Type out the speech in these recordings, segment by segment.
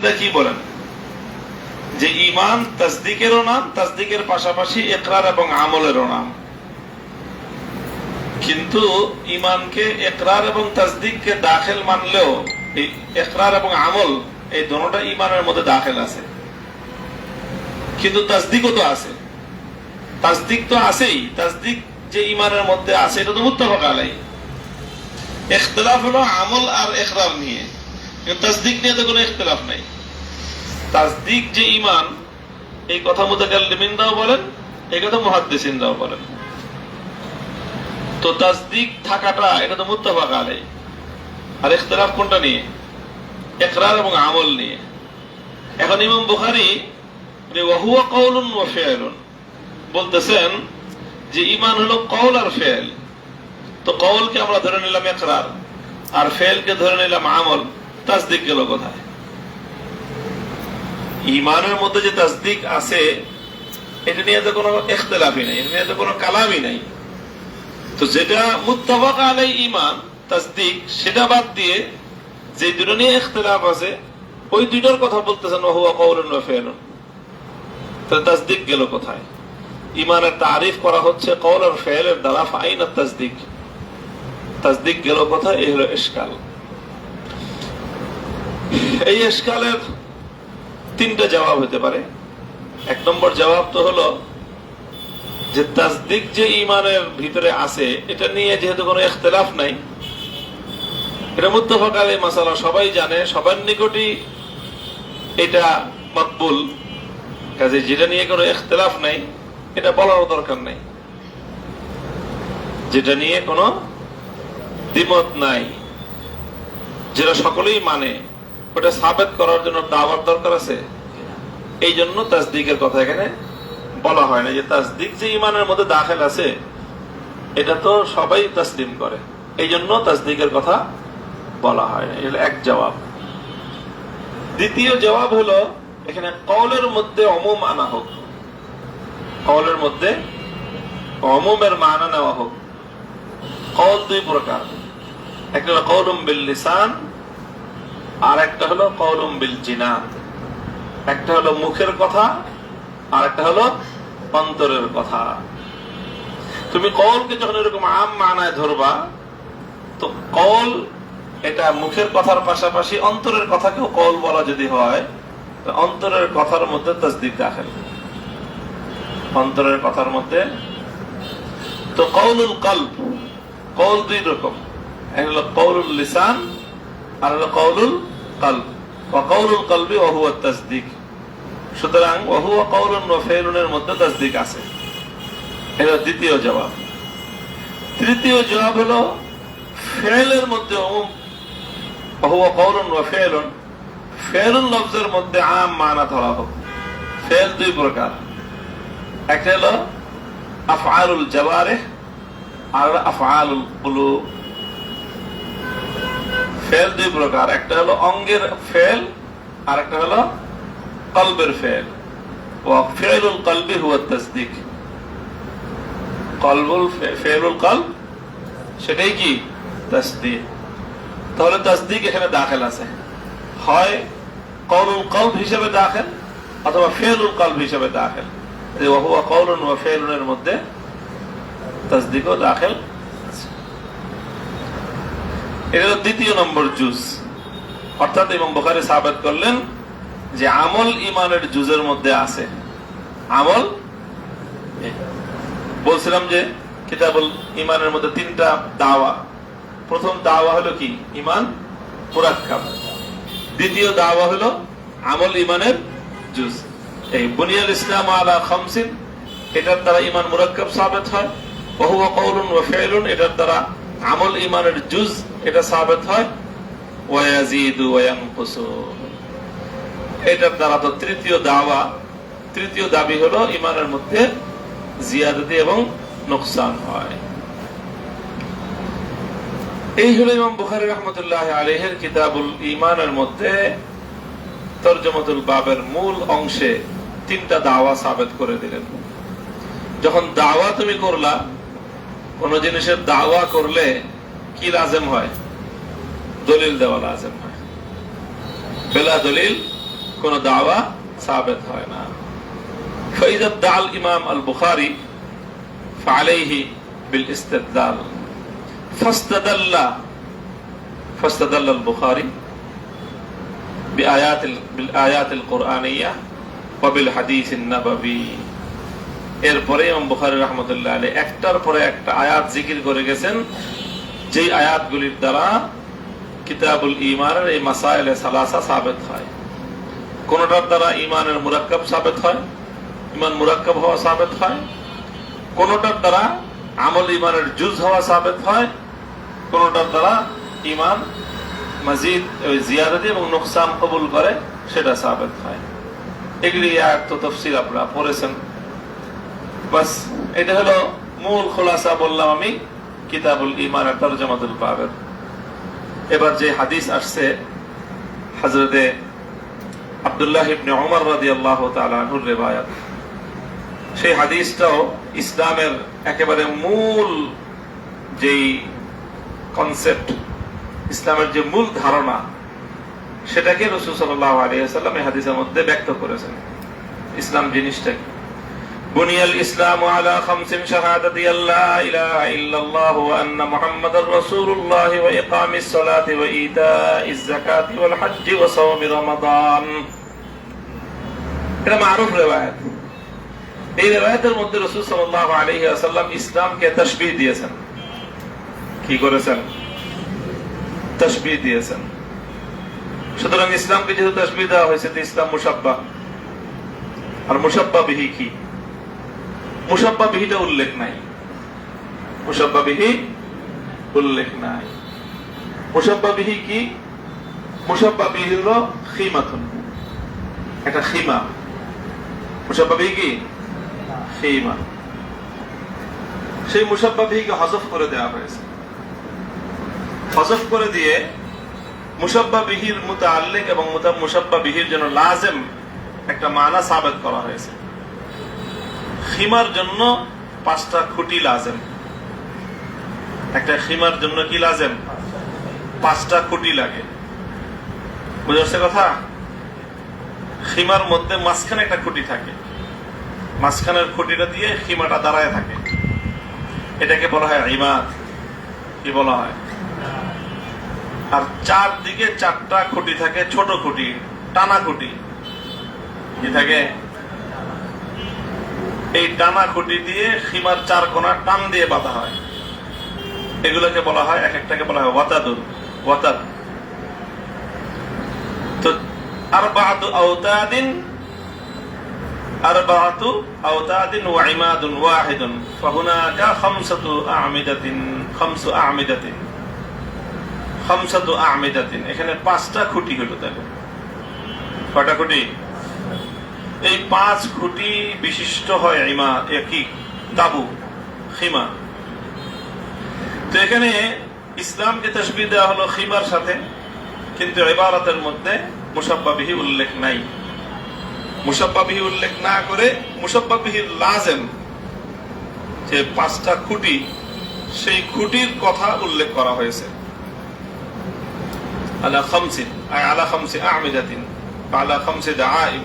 তাসদিকটা কি বলেন? যে ঈমান তাসদিকেরও নাম, তাসদিকের পাশাপাশি ইকরার এবং আমলেরও নাম। কিন্তু ঈমানকে ইকরার এবং তাসদিককে দাখিল মানলেও এই ইকরার এবং আমল এই দুটোটা ঈমানের মধ্যে দাখিল আছে। কিন্তু তাসদিকও তো আছে, তাসদিক তো আছেই। তাসদিক যে ঈমানের মধ্যে আছে এটা তো মুত্তাফাক আলাইহি। ইখতিলাফ হলো আমল আর ইকরার নিয়ে, কিন্তু তাসদিক নিয়ে তো কোনো ইখতিলাফ নাই। তাসদিক যে ঈমান, এই কথা মুতাকাল্লিমিনরাও বলেন, এই কথা মুহাদ্দিসিনরাও বলেন। তো তাসদিক থাকাটা এটা তো মুত্তাফাক আলাইহি। আর ইখতিলাফ কোনটা নিয়ে? ইকরার এবং আমল নিয়ে। এখন ইমাম বুখারী ওয়া হুয়া কাউলুন ওয়া ফি'লুন বলতেছেন যে ঈমান হলো কওল আর ফেল। তো কওলকে আমরা ধরে নিলাম ইকরার, আর ফেলকে ধরে নিলাম আমল। তাসদিক গেল কোথায়? ঈমানের মধ্যে যে তাসদিক আছে এটা নিয়ে তো কোনো ইখতিলাফই নাই, এটা নিয়ে তো কোনো কালামই নাই। তো যেটা মুত্তাফাক আলাইহি ঈমান তাসদিক, সেটা বাদ দিয়ে যে দুটো নিয়ে ইখতিলাফ আছে ওই দুটোর কথা বলতেছেন ওয়া হুয়া কাউলুন ওয়া ফি'লুন। তাহলে তাসদিক গেল কোথায়? ঈমানের তারিফ করা হচ্ছে কওল আর ফেলের দ্বারা, ফাইন আর তাসদিক। তাসদিক গেল কোথায়? এই হলো ইশকাল। এই ইশকালের তিনটা জবাব হতে পারে। এক নম্বর জবাব তো হলো যে তাসদিক যে ঈমানের ভিতরে আছে এটা নিয়ে যেহেতু কোনো ইখতিলাফ নাই, এটা মুত্তাফাক আলাইহি মাসালা, সবাই জানে, সবার নিকটই এটা মাকবুল, কাজে যেটা নিয়ে কোনো ইখতিলাফ নাই এটা বলার দরকার নাই। যেটা নিয়ে কোনো দ্বিমত নাই, যেটা সকলেই মানে, ওটা সাবেত করার জন্য দাওয়ার দরকার আছে। এই জন্য তাসদিকের কথা এখানে বলা হয় না। যে তাসদিক যে ঈমানের মধ্যে দাখিল আছে এটা তো সবাই তাসলিম করে, এই জন্য তাসদিকের কথা বলা হয় না। এটা এক জবাব। দ্বিতীয় জবাব হলো এখানে কওলের মধ্যে উমুম আনা হোক, কওলের মধ্যে উমুমের মানা নেওয়া হোক। কওল দুই প্রকার, একটা হলো কওলুম বিল লিসান, আর একটা হলো কওলুম বিল জিনান। একটা হলো মুখের কথা, আর একটা হলো অন্তরের কথা। তুমি কওলকে যখন এরকম আম মানায় ধরবা, তো কওল এটা মুখের কথার পাশাপাশি অন্তরের কথাকেও কওল বলা যদি হয়, তো অন্তরের কথার মধ্যে তাসদিক দাখিল। অন্তরের কথার মধ্যে তো কওলুল কলব, কওল দুই রকম, এক হলো কওলুল লিসান আর হলো কওলুল কলব। ওয়া কওলুল কলবি ওয়া হুয়া তাসদিক। সুতরাং ওয়া হুয়া কাউলুন ওয়া ফি'লুনের মধ্যে তাসদিক আছে। এটা দ্বিতীয় জবাব। তৃতীয় জবাব হলো ফেলের মধ্যে উমুম, ওয়া হুয়া কাউলুন ওয়া ফি'লুন, ফেলুন লফজের মধ্যে আম মানা ধরা হোক। ফেল দুই প্রকার, একটা হলো আফআলুল জাওয়ারিহ আর আফআলুল কুলুব। ফেল দুই প্রকার, একটা হলো অঙ্গের ফেল আর একটা হলো কলবের ফেল। ওয়া ফি'লুল কলবি হুয়া তাসদিক। কলবুল ফি'লুল কলব সেটাই কি? তাসদিক। তাহলে তাসদিক এখানে দাখিল আছে, হয় কওলুল কলব হিসেবে দাখিল অথবা ফি'লুল কলব হিসেবে দাখিল। ওয়া হুয়া কাউলুন ওয়া ফি'লুনের মধ্যে তাসদিকও দাখিল। এটা হলো দ্বিতীয় নম্বর জুজ। অর্থাৎ ইমাম বুখারী সাবিত করলেন যে আমল ঈমানের জুজের মধ্যে আছে। আমল বলছিলাম যে কিতাবুল ঈমানের মধ্যে তিনটা দাওয়া। প্রথম দাওয়া হলো কি? ঈমান মুরাক্কাব। দ্বিতীয় দাওয়া হলো আমল ঈমানের জুজ। এই বুনিয়াল ইসলাম আলা খামসিন, এটার দ্বারা ঈমান মুরাক্কাব সাবিত হয়। ওয়া হুয়া কাউলুন ওয়া ফি'লুন, এটার দ্বারা আমল ঈমানের জুজ এটা সাবিত হয়। ওয়া ইয়াজিদু ওয়া ইয়ানকুসু, এটার দ্বারা তো তৃতীয় দাওয়া, তৃতীয় দাবি হলো ঈমানের মধ্যে জিয়াদতি এবং নোকসান হয়। এই হলো ইমাম বুখারী রাহমাতুল্লাহ আলাইহির কিতাবুল ঈমানের মধ্যে তরজমাতুল বাবের মূল অংশে তিনটা দাওয়া সাবিত করে দিলেন। যখন দাওয়া তুমি করলা, কোন জিনিসের দাওয়া করলে কি লাজেম হয়? দলিল দেওয়া লাজেম হয়। বেলা দলিল কোন দাওয়া সাবেত হয় না। فإذا ادعى الإمام البخاري فعليه بالاستدلال فاستدل البخاري بالآيات القرآنية وبالحديث النبوي। এরপরে ইমাম বুখারী রাহমাতুল্লাহ আলাইহি একটার পরে একটা আয়াত জিকির করে গেছেন, যে আয়াতগুলির দ্বারা কিতাবুল ঈমানের এই মাসাইলে সালাসা সাবিত হয়। কোনটার দ্বারা ঈমানের মুরাক্কাব সাবিত হয়, ঈমান মুরাক্কাব হওয়া সাবিত হয়। কোনটার দ্বারা আমল ঈমানের জুজ হওয়া সাবিত হয়। কোনটার দ্বারা ঈমান মাজিদ জিয়াদতি এবং নুকসান কবুল করে সেটা সাবিত হয়। এগুলি আয়াত তো তাফসীর আপনারা পড়েছেন। বাস এটা হলো মূল খোলাসা বললাম আমি কিতাবুল ঈমানের তরজমাতুল বাবের। এবার যে হাদিস আসছে হযরতে আব্দুল্লাহ ইবনে উমর রাদিয়াল্লাহু তাআলা আনহুর রিওয়ায়াত, সেই হাদিসটাও ইসলামের একেবারে মূল যেই কনসেপ্ট, ইসলামের যে মূল ধারণা, সেটাকে রাসূল সাল্লাল্লাহু আলাইহি ওয়াসাল্লাম এই হাদিসের মধ্যে ব্যক্ত করেছেন। ইসলাম জিনিসটা কি? বুনিয়াল ইসলামু আলা খামসিন শাহাদাতি আল্লা ইলাহা ইল্লাল্লাহ ওয়া আন্না মুহাম্মাদার রাসূলুল্লাহ ওয়া ইকামিস সালাতি ওয়া ইতাইজ যাকাতি ওয়াল হজ্জি ওয়া সাওমি রমাদান। এটা মারুফ রিওয়ায়াত। এই রিওয়ায়াতের মধ্যে রাসূল সাল্লাল্লাহু আলাইহি ওয়াসাল্লাম ইসলামকে তাশবীহ দিয়েছেন। কি করেছেন? তাশবীহ দিয়েছেন। সুতরাং ইসলামকে যেহেতু তাশবীহ দেওয়া হয়েছে, তো ইসলাম মুশাব্বাহ। আর মুশাব্বাহ বিহি কি? মুশাব্বাহ বিহিটা উল্লেখ নাই। মুশাব্বাহ বিহি উল্লেখ নাই। মুশাব্বাহ বিহি কি? মুশাব্বাহ বিহি হলো খিমাতুন, একটা খিমা। মুশাব্বাহ বিহি কি? খিমা। সেই মুশাব্বাহ বিহিকে হযফ করে দেওয়া হয়েছে। হযফ করে দিয়ে মুশাব্বাহ বিহির মুতাআল্লিক এবং মুশাব্বাহ বিহির জন্য লাজিম একটা মানা সাবিত করা হয়েছে। খিমার জন্য 5টা খুঁটি লাজিম। একটা খিমার জন্য কি লাজিম? 5টা খুঁটি লাগে। বুঝা যাচ্ছে কথা? খিমার মধ্যে মাঝখানে একটা খুঁটি থাকে, মাঝখানের খুঁটিটা দিয়ে খিমাটা দাঁড়ায় থাকে। এটাকে বলা হয় ইমাদ। কি বলা হয়? আর চারদিকে 4টা খুঁটি থাকে, ছোট খুঁটি, টানা খুঁটি। কি থাকে? এই টানা খুঁটি দিয়ে খিমার 4 কোণা টান দিয়ে বাঁধা হয়। এগুলোকে বলা হয়, এক একটাকে বলা হয় ওয়াতাদুন, ওয়াতাদ। তো আরবাআতু আওতাদিন ওয়া ইমাদুন ওয়াহিদুন ফাহুনাকা খামসাতু আ'মিদাতিন। এখানে 5টা খুঁটি হলো। তাহলে কয়টা খুঁটি? এই 5 খুঁটি বিশিষ্ট হয় ইমাদ, কি তাবু, খিমা। তো এখানে ইসলামকে তাশবীহ দেওয়া হলো খিমার সাথে, কিন্তু ইবারতের মধ্যে মুশাব্বাহ বিহি উল্লেখ নাই। মুশাব্বাহ বিহি উল্লেখ না করে মুশাব্বাহ বিহির লাজিম যে 5টা খুঁটি, সেই খুঁটির কথা উল্লেখ করা হয়েছে। আলা খামসিন, আলা খামসি আ'মিদাতিন, আলা খামসি দাআইম।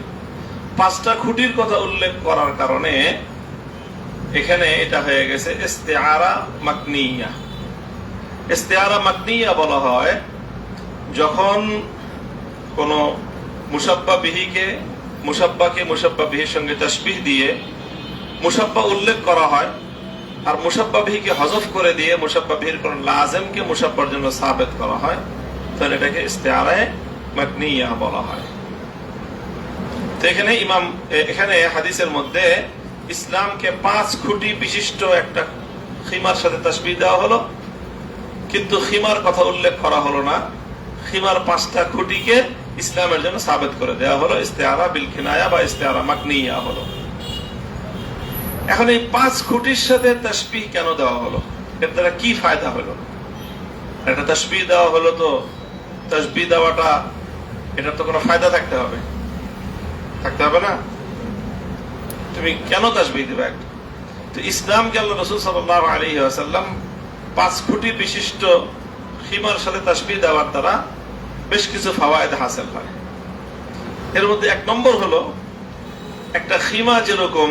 5টা খুঁটির কথা উল্লেখ করার কারণে এখানে এটা হয়ে গেছে ইস্তিআরা মাকনিয়া। ইস্তিআরা মাকনিয়া বলা হয় যখন কোন মুশাব্বাহ বিহিকে মুশাব্বাহ বিহির সঙ্গে তাশবীহ দিয়ে মুশাব্বাহ উল্লেখ করা হয়, আর মুশাব্বাহ বিহিকে হযফ করে দিয়ে মুশাব্বাহ বিহির কোন লাজিমকে মুশাব্বাহর জন্য সাবিত করা হয়, তাহলে এটাকে ইস্তিআরা মাকনিয়া বলা হয়। তো এখানে হাদিসের মধ্যে ইসলামকে 5 খুঁটি বিশিষ্ট একটা খিমার সাথে তাশবীহ দেওয়া হলো, কিন্তু খিমার কথা উল্লেখ করা হলো না। খিমার 5টা খুঁটিকে ইসলামের জন্য সাবিত করে দেওয়া হলো, ইস্তিআরা বিল কিনায়া বা ইস্তিআরা মাকনিয়া হলো। এখন এই 5 খুঁটির সাথে তাশবীহ কেন দেওয়া হলো? এর দ্বারা কি ফায়দা হলো? একটা তাশবীহ দেওয়া হলো, তো তাশবীহ দেওয়াটা এটার তো কোনো ফায়দা থাকতে হবে না? তুমি কেন তাশবীহ দিবে? তো ইসলামকে আল্লাহ রাসূল সাল্লাল্লাহু আলাইহি ওয়াসাল্লাম 5 খুঁটি বিশিষ্ট খিমার সাথে তাশবীহ দেওয়ার দ্বারা বেশ কিছু ফাওয়ায়েদ হাসিল হয়। এর মধ্যে এক নম্বর হলো, একটা খিমা যেরকম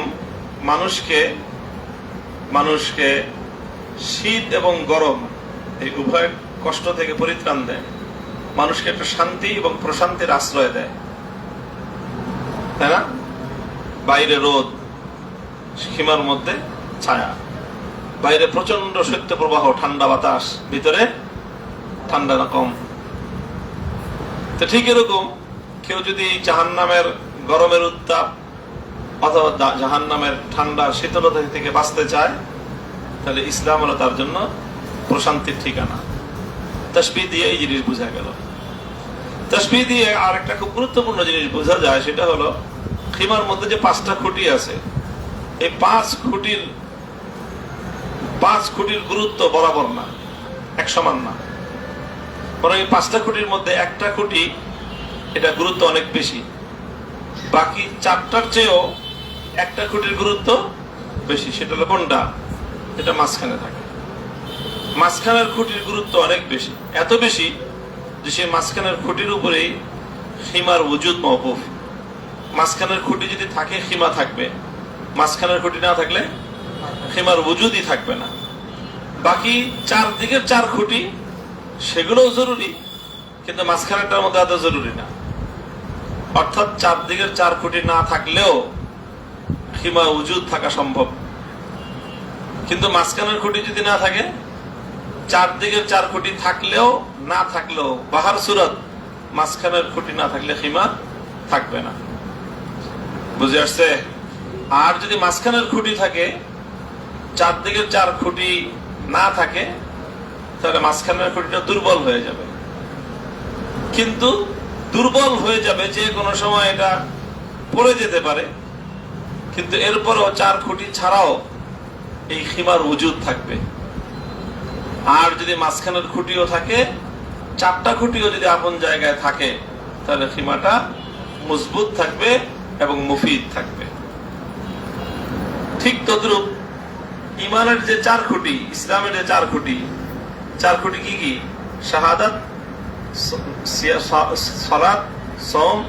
মানুষকে শীত এবং গরম এই উভয় কষ্ট থেকে পরিত্রাণ দেয়, মানুষকে একটা শান্তি এবং প্রশান্তির আশ্রয় দেয়, তাই না? বাইরে রোদ, খিমার মধ্যে ছায়া, বাইরে প্রচন্ড শৈত্য প্রবাহ, ঠান্ডা বাতাস, ভিতরে ঠান্ডা না কম। তো ঠিক এরকম কেউ যদি জাহান্নামের গরমের উত্তাপ অথবা জাহান্নামের ঠান্ডা শীতলতা থেকে বাঁচতে চায়, তাহলে ইসলাম হলো তার জন্য প্রশান্তির ঠিকানা। তাসবিহ দিয়ে এই জিনিস বোঝা গেল। তাসবিহ দিয়ে আর একটা খুব গুরুত্বপূর্ণ জিনিস বোঝা যায়, সেটা হলো খিমার মধ্যে যে 5টা খুঁটি আছে, এই 5 খুঁটির গুরুত্ব বরাবর না, এক সমান না। বরং এই 5টা খুঁটির মধ্যে একটা খুঁটি, এটা গুরুত্ব অনেক বেশি। বাকি 4টার চেয়েও একটা খুঁটির গুরুত্ব বেশি। সেটা হলো কোনটা? এটা মাঝখানে থাকে। মাঝখানের খুঁটির গুরুত্ব অনেক বেশি, এত বেশি যে সেই মাঝখানের খুঁটির উপরেই খিমার ওজুদ মওকুফ। মাঝখানের খুঁটি যদি থাকে, খিমা থাকবে। মাঝখানের খুঁটি না থাকলে খিমার ওজুদই থাকবে না। বাকি 4 দিকের 4 খুঁটি, সেগুলোও জরুরি, কিন্তু মাঝখানেরটার মধ্যে এত জরুরি না। অর্থাৎ 4 দিকের 4 খুঁটি না থাকলেও খিমা ওজুদ থাকা সম্ভব, কিন্তু মাঝখানের খুঁটি যদি না থাকে, 4 দিকের 4 খুঁটি থাকলেও না থাকলেও বাহার সুরত মাঝখানের খুঁটি না থাকলে খিমা থাকবে না। বুঝে আসছে? আর যদি মাঝখানের খুঁটি থাকে, 4 দিকের 4 খুঁটি না থাকে, তাহলে মাঝখানের খুঁটিটা দুর্বল হয়ে যাবে। কিন্তু দুর্বল হয়ে যাবে, যে কোনো সময় এটা পড়ে যেতে পারে, কিন্তু এরপরও 4 খুঁটি ছাড়াও এই খিমার ওজুদ থাকবে। আর যদি মাঝখানের খুঁটিও থাকে, 4টা খুঁটিও যদি আপন জায়গায় থাকে, তাহলে খিমাটা মজবুত থাকবে এবং মুফিদ থাকবে। ঠিক তদ্রূপ ইমানের যে 4 খুঁটি, ইসলামের যে 4 খুঁটি, 4 খুঁটি কি কি? শাহাদাত, সালাত, সওম,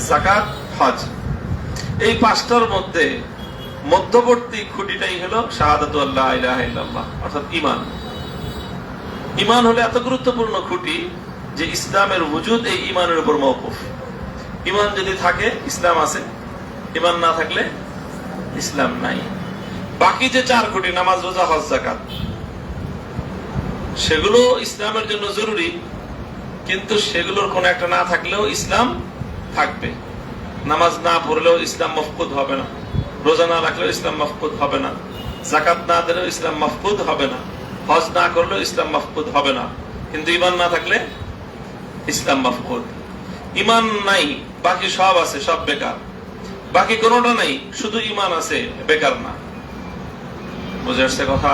যাকাত, হজ। এই 5টার মধ্যে মধ্যবর্তী খুঁটিটাই হলো শাহাদাতু আল্লা ইলাহা ইল্লাল্লাহ, অর্থাৎ ঈমান। ঈমান হলো এত গুরুত্বপূর্ণ খুঁটি যে ইসলামের ওজুদ এই ঈমানের উপর মওকুফ। ঈমান যদি থাকে, ইসলাম আছে। ঈমান না থাকলে ইসলাম নাই। বাকি যে 4 খুঁটি, নামাজ, রোজা, হজ, যাকাত, সেগুলো ইসলামের জন্য জরুরি, কিন্তু সেগুলোর কোন একটা না থাকলেও ইসলাম থাকবে। নামাজ না পড়লেও ইসলাম মফকুদ হবে না, রোজা না রাখলেও ইসলাম মফকুদ হবে না, যাকাত না দিলেও ইসলাম মফকুদ হবে না, হজ না করলেও ইসলাম মফকুদ হবে না। কিন্তু ঈমান না থাকলে ইসলাম মফকুদ। ঈমান নাই, বাকি সব আছে, সব বেকার। বাকি কোনোটা নাই, শুধু ঈমান আছে, বেকার না। বুঝে আসছে কথা?